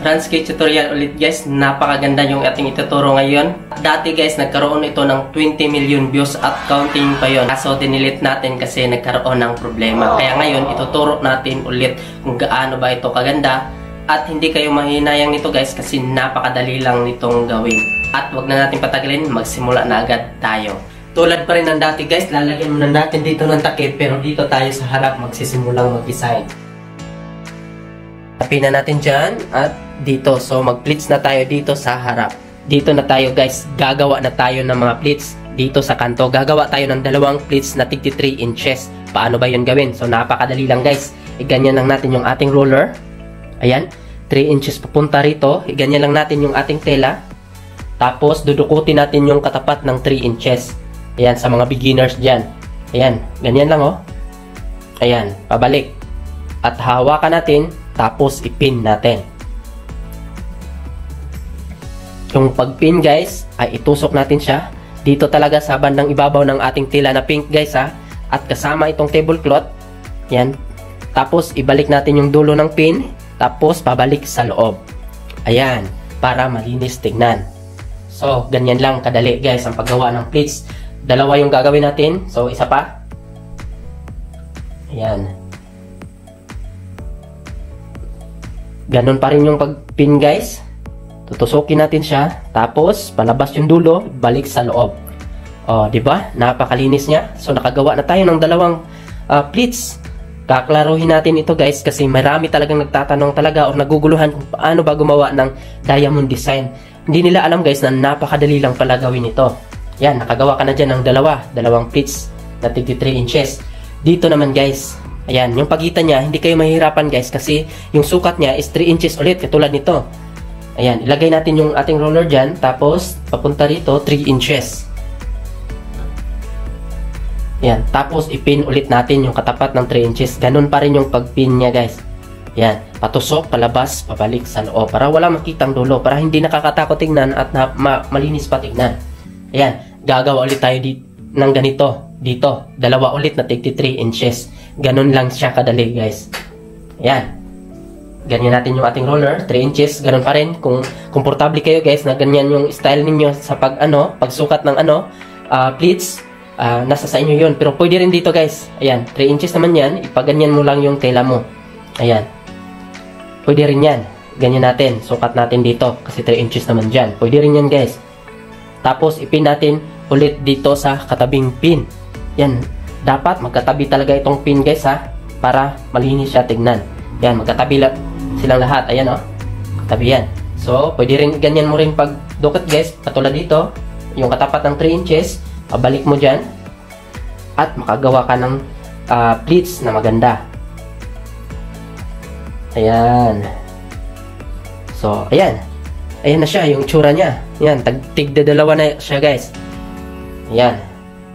Ransky tutorial ulit guys. Napakaganda yung ating ituturo ngayon. Dati guys, nagkaroon ito ng 20 million views at counting pa yon. Kaso dinilit natin kasi nagkaroon ng problema. Kaya ngayon, ituturo natin ulit kung gaano ba ito kaganda. At hindi kayo mahinayang nito guys kasi napakadali lang nitong gawin. At wag na natin patagalin, magsimula na agad tayo. Tulad pa rin ng dati guys, lalagyan muna natin dito ng takip pero dito tayo sa harap magsisimulang mag-design. Tapin na natin dyan at dito. So mag-pleats na tayo dito sa harap. Dito na tayo guys, gagawa na tayo ng mga pleats dito sa kanto. Gagawa tayo ng dalawang pleats na 3 inches. Paano ba yun gawin? So napakadali lang guys. Iganyan lang natin yung ating roller. Ayan, 3 inches papunta rito. Iganyan lang natin yung ating tela. Tapos dudukutin natin yung katapat ng 3 inches. Ayan, sa mga beginners dyan. Ayan, ganyan lang oh. Ayan, pabalik. At hawakan natin, tapos ipin natin. Yung pagpin guys, ay itusok natin siya. Dito talaga sa bandang ibabaw ng ating tela na pink guys ha. At kasama itong tablecloth. Ayan. Tapos ibalik natin yung dulo ng pin. Tapos pabalik sa loob. Ayan, para malinis tignan. So, ganyan lang kadali guys ang paggawa ng pleats. Dalawa yung gagawin natin. So, isa pa. Ayan. Ganon pa rin yung pagpin guys. Tutusukin natin siya. Tapos, palabas yung dulo, balik sa loob. O, diba? Napakalinis niya. So, nakagawa na tayo ng dalawang pleats. Kaklaruhin natin ito guys kasi marami talagang nagtatanong talaga o naguguluhan kung paano ba gumawa ng diamond design. Hindi nila alam guys na napakadali lang pala gawin ito. Yan, nakagawa ka na dyan ng dalawang pleats na 3 inches. Dito naman guys, ayan, yung pagitan niya, hindi kayo mahihirapan guys kasi yung sukat niya is 3 inches ulit, katulad nito. Ayan, ilagay natin yung ating roller dyan, tapos papunta rito, 3 inches. Ayan, tapos ipin ulit natin yung katapat ng 3 inches. Ganun pa rin yung pagpin niya guys. Ayan, patusok, palabas, pabalik sa loob. Para wala makitang dulo, para hindi nakakatakot tingnan at malinis pa tingnan. Ayan, gagawa ulit tayo ng ganito. Dito, dalawa ulit na 3 inches. Ganun lang siya kadali guys. Ayan. Ganyan natin yung ating roller, 3 inches. Ganun pa rin. Kung komportable kayo guys na ganyan yung style ninyo sa pagsukat ng pleats, nasa sa inyo yun. Pero pwede rin dito guys. Ayan, 3 inches naman yan. Ipaganyan mo lang yung tela mo. Ayan. Pwede rin yan. Ganyan natin. Sukat natin dito. Kasi 3 inches naman dyan. Pwede rin yan guys. Tapos ipin natin ulit dito sa katabing pin. Yan. Dapat magkatabi talaga itong pin guys ha. Para malinis siya tignan. Yan. Magkatabi silang lahat. Ayan o. Katabi yan. So, pwede rin ganyan mo rin pag dukot guys. Katulad dito. Yung katapat ng 3 inches. Pabalik mo dyan. At makagawa ka ng pleats na maganda. Ayan. So, ayan. Ayan na siya, yung tsura niya. Ayan, tigdadalawa na siya guys. Ayan.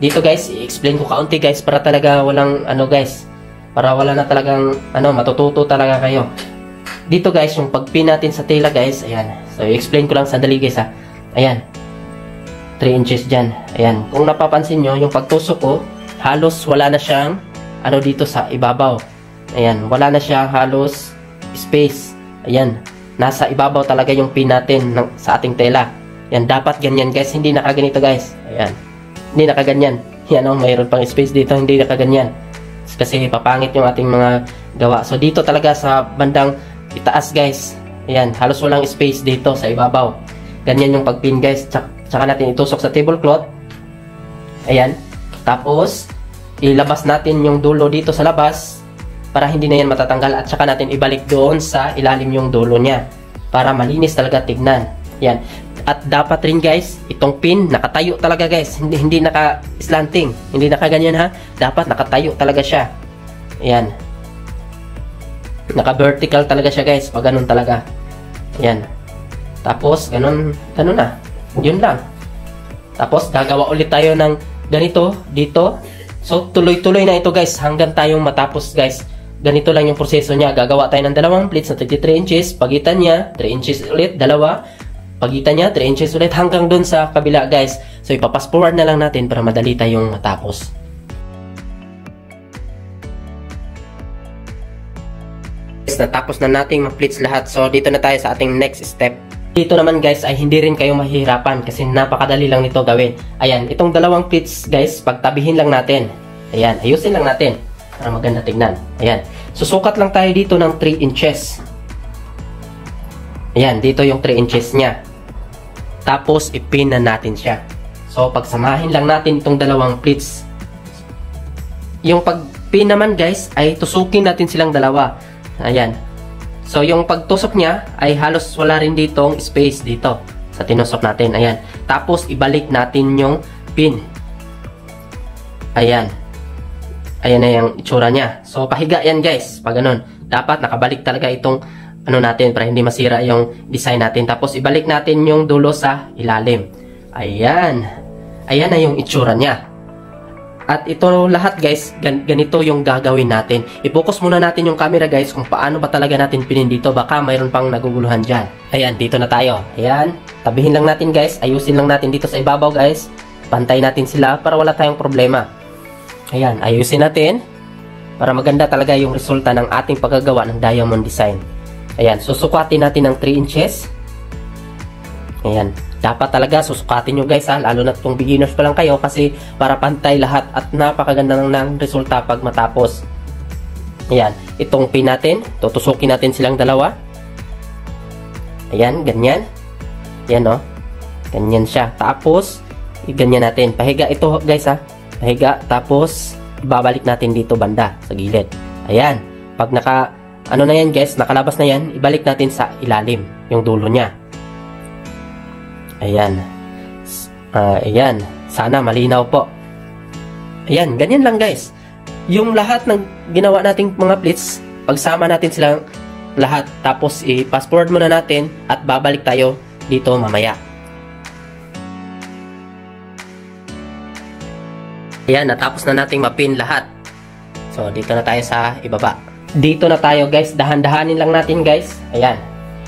Dito guys, i-explain ko kaunti guys para talaga walang guys. Para wala na talagang matututo talaga kayo. Dito guys, yung pagpin natin sa tela guys, ayan. So, i-explain ko lang sandali guys ha. Ayan. 3 inches dyan. Ayan. Kung napapansin nyo, yung pagtusok ko, halos wala na siyang dito sa ibabaw. Ayan. Wala na siyang halos space. Ayan. Nasa ibabaw talaga yung pin natin sa ating tela. Yan, dapat ganyan guys. Hindi nakaganito guys. Ayan. Hindi nakaganyan. Yan o, mayroon pang space dito. Hindi nakaganyan. Kasi papangit yung ating mga gawa. So, dito talaga sa bandang itaas guys. Ayan, halos walang space dito sa ibabaw. Ganyan yung pagpin guys. Tsaka natin itusok sa tablecloth. Ayan. Tapos, ilabas natin yung dulo dito sa labas. Para hindi na yan matatanggal at saka natin ibalik doon sa ilalim yung dulo niya para malinis talaga tignan. Yan. At dapat rin guys, itong pin nakatayo talaga guys. Hindi naka-slanting. Hindi nakaganyan ha. Dapat nakatayo talaga siya. Yan. Naka-vertical talaga siya guys. Pag ganun talaga. Yan. Tapos, ganun na. Yun lang. Tapos, gagawa ulit tayo ng ganito dito. So, tuloy-tuloy na ito guys hanggang tayong matapos guys. Ganito lang yung proseso niya. Gagawa tayo ng dalawang pleats na 3 inches. Pagitan niya, 3 inches ulit. Dalawa. Pagitan niya, 3 inches ulit. Hanggang dun sa kabila guys. So, ipapass forward na lang natin para madali tayong matapos. guys, natapos na nating ma-pleats lahat. So dito na tayo sa ating next step. Dito naman guys ay hindi rin kayo mahihirapan kasi napakadali lang nito gawin. Ayan, itong dalawang pleats guys, pagtabihin lang natin. Ayan, ayusin lang natin para maganda tignan. Ayan, susukat lang tayo dito ng 3 inches. Ayan, dito yung 3 inches niya. Tapos ipin na natin siya. So pagsamahin lang natin itong dalawang pleats. Yung pagpin naman guys ay tusukin natin silang dalawa. Ayan. So yung pagtusok niya ay halos wala rin ditong space dito sa tinusok natin. Ayan. Tapos ibalik natin yung pin. Ayan. Ayan na yung itsura niya. So pahiga yan guys. Pag ganun. Dapat nakabalik talaga itong ano natin para hindi masira yung design natin. Tapos ibalik natin yung dulo sa ilalim. Ayan. Ayan na yung itsura niya. At ito lahat guys, ganito yung gagawin natin. I-focus muna natin yung camera guys kung paano ba talaga natin pinin dito. Baka mayroon pang naguguluhan dyan. Ayan, dito na tayo. Ayan, tabihin lang natin guys. Ayusin lang natin dito sa ibabaw guys. Pantay natin sila para wala tayong problema. Ayan, ayusin natin. Para maganda talaga yung resulta ng ating paggagawa ng diamond design. Ayan, susukatin natin ng 3 inches. Ayan. Dapat talaga susukatin nyo guys ha, lalo na itong beginners pa lang kayo kasi para pantay lahat at napakaganda ng resulta pag matapos. Ayan, itong pin natin, tutusukin natin silang dalawa. Ayan, ganyan. Ayan o, ganyan siya. Tapos, ganyan natin. Pahiga ito guys ha, pahiga. Tapos, ibabalik natin dito banda sa gilid. Ayan, pag ano na yan guys, nakalabas na yan, ibalik natin sa ilalim, yung dulo niya. Ayan. Ayan. Sana malinaw po. Ayan. Ganyan lang guys. Yung lahat ng ginawa nating mga pleats, pagsama natin silang lahat. Tapos i-fast forward muna natin at babalik tayo dito mamaya. Ayan. Natapos na nating mapin lahat. So dito na tayo sa ibaba. Dito na tayo guys. Dahan-dahanin lang natin guys. Ayan.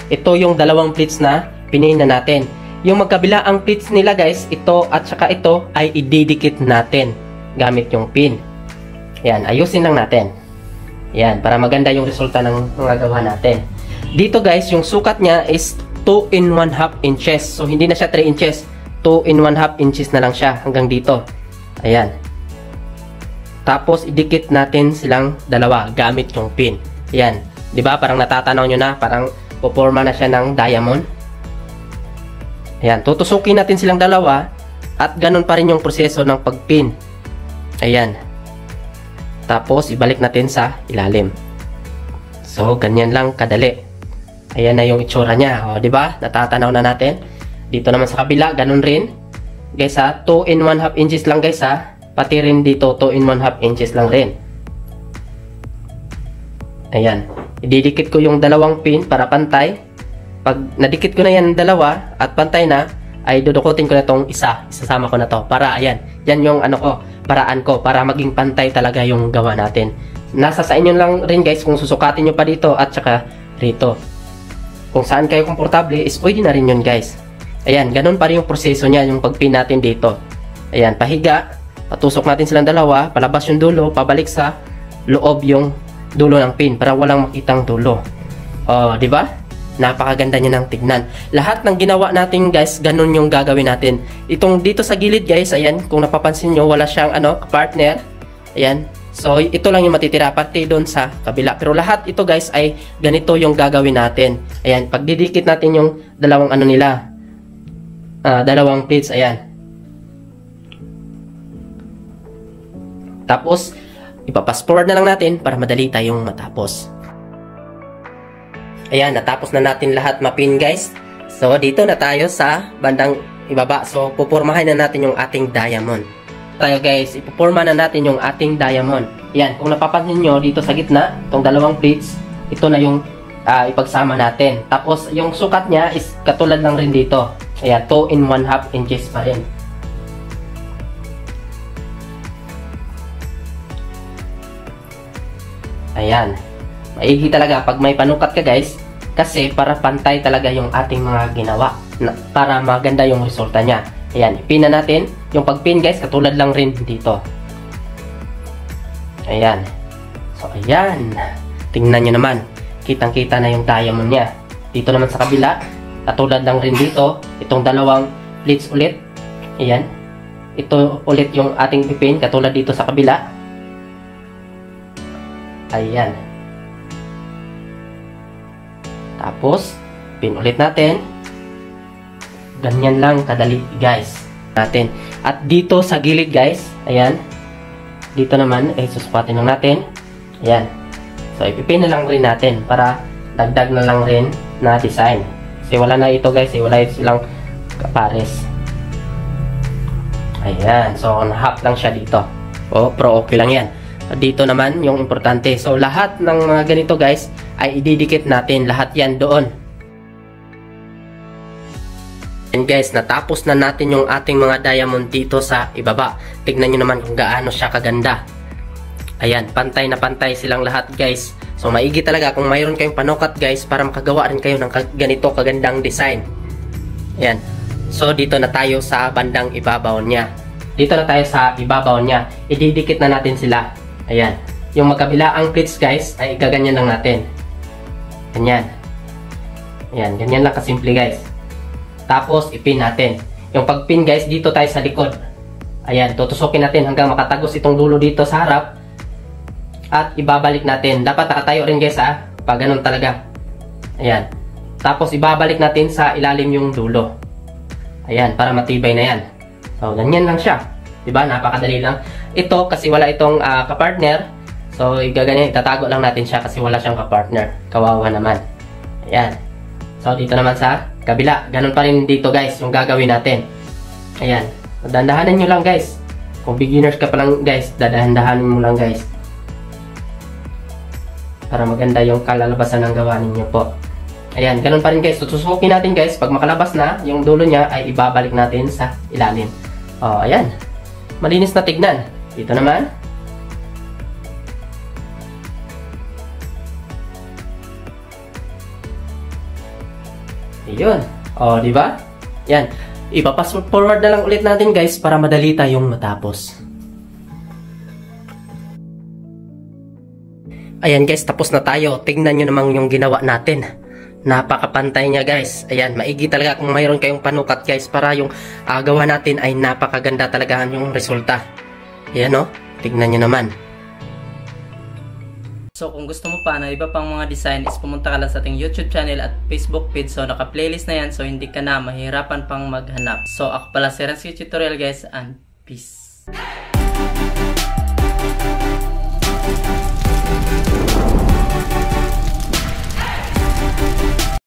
Ito yung dalawang pleats na pinin na natin. Yung magkabila ang pleats nila guys, ito at saka ito ay ididikit natin gamit yung pin. Ayan, ayusin lang natin. Ayan, para maganda yung resulta ng mga gawa natin. Dito guys, yung sukat niya is 2 1/2 inches. So hindi na siya 3 inches. 2 1/2 inches na lang siya hanggang dito. Ayan. Tapos idikit natin silang dalawa gamit yung pin. Ayan, 'di ba? Parang natatanaw nyo na, parang puporma na siya ng diamond. Ayan, tutusukin natin silang dalawa at ganun pa rin yung proseso ng pagpin. Ayan. Tapos, ibalik natin sa ilalim. So, ganyan lang kadali. Ayan na yung itsura niya. O, diba? Natatanaw na natin. Dito naman sa kabila, ganun rin. Guys ha, 2 1/2 inches lang guys ha. Pati rin dito, 2 1/2 inches lang rin. Ayan. Ididikit ko yung dalawang pin para pantay. Pag nadikit ko na yan dalawa at pantay na, ay dudukutin ko na itong isa. Isasama ko na to para ayan. Yan yung ano ko, paraan ko para maging pantay talaga yung gawa natin. Nasa sa inyo lang rin guys kung susukatin nyo pa dito at saka rito. Kung saan kayo komportable is pwede na rin yun guys. Ayan, ganun pa rin yung proseso niya yung pagpin natin dito. Ayan, pahiga. Patusok natin silang dalawa. Palabas yung dulo. Pabalik sa loob yung dulo ng pin para walang makitang dulo. O, di ba? Napakaganda niya ng tignan. Lahat ng ginawa natin guys, ganun yung gagawin natin. Itong dito sa gilid guys, ayan, kung napapansin nyo, wala siyang partner. Ayan. So, ito lang yung matitira, pati doon sa kabila. Pero lahat ito guys ay ganito yung gagawin natin. Ayan, pag didikit natin yung dalawang nila, dalawang pleats, ayan. Tapos, ipapass forward na lang natin para madali tayong matapos. Ayan, natapos na natin lahat mapin guys. So, dito na tayo sa bandang ibaba. So, pupurmahin na natin yung ating diamond. Tayo guys, ipupurma na natin yung ating diamond. Ayan, kung napapansin nyo dito sa gitna, itong dalawang pleats, ito na yung ipagsama natin. Tapos, yung sukat niya is katulad lang rin dito. Ayan, 2 1/2 inches pa rin. Ayan. Maigi talaga pag may panukat ka guys, kasi para pantay talaga yung ating mga ginawa, para maganda yung resulta niya. Ayan, ipin na natin. Yung pagpin guys, katulad lang rin dito. Ayan. So, ayan. Tingnan nyo naman. kitang-kita na yung diamond niya. Dito naman sa kabila, katulad lang rin dito, itong dalawang pleats ulit. Ayan. Ito ulit yung ating pipin, katulad dito sa kabila. Ayan. Tapos, pin ulit natin. Ganyan lang kadali, guys. At dito sa gilid, guys, ayan. Dito naman, susukatin lang natin. Ayan. So, ipipin na lang rin natin para dagdag na lang rin na design. Kasi wala na ito, guys. Wala silang kapares. Ayan. So, na-half lang siya dito. Pero okay lang yan. Dito naman, yung importante. So, lahat ng mga ganito, guys, ay ididikit natin. Lahat yan doon. And guys, natapos na natin yung ating mga diamond dito sa ibaba. Tignan nyo naman kung gaano siya kaganda. Ayan, pantay na pantay silang lahat, guys. So, maigi talaga kung mayroon kayong panukat, guys, para makagawa rin kayo ng ganito kagandang design. Ayan. So, dito na tayo sa bandang ibabaw niya. Dito na tayo sa ibabaw niya. Ididikit na natin sila. Ayan. Yung magkabilaang pleats, guys, ay igaganyan lang natin. Ganyan. Ayan, ganyan lang kasimple, guys. Tapos, ipin natin. Yung pagpin, guys, dito tayo sa likod. Ayan, tutusukin natin hanggang makatagos itong dulo dito sa harap. At ibabalik natin. Dapat nakatayo rin, guys, ha? Pag ganun talaga. Ayan. Tapos, ibabalik natin sa ilalim yung dulo. Ayan, para matibay na yan. So, ganyan lang siya. Diba? Napakadali lang. Ito, kasi wala itong kapartner. So, igaganyan, itatago lang natin siya kasi wala siyang kapartner. Kawawa naman. Ayan. So, dito naman sa kabila. Ganun pa rin dito, guys, yung gagawin natin. Ayan. Dandahanin nyo lang, guys. Kung beginners ka pa lang, guys, dadahan-dahanin mo lang, guys. Para maganda yung kalalabasan ng gawa ninyo po. Ayan, ganun pa rin, guys. Tutusukin natin, guys. Pag makalabas na, yung dulo niya ay ibabalik natin sa ilalim. O, ayan. Malinis na tignan. Dito naman. Ayun. O, di ba? Yan. Ipapass forward na lang ulit natin, guys, para madali tayong matapos. Ayan, guys, tapos na tayo. Tingnan nyo naman yung ginawa natin. Napakapantay niya, guys. Ayan, maigi talaga kung mayroon kayong panukat, guys, para yung gawa natin ay napakaganda talaga yung resulta. Ayan, no? Tingnan nyo naman. So kung gusto mo pa na iba pang mga design is pumunta ka lang sa ating YouTube channel at Facebook page. So naka-playlist na yan, so hindi ka na mahirapan pang maghanap. So ako pala si Renz Tutorial, guys, and peace.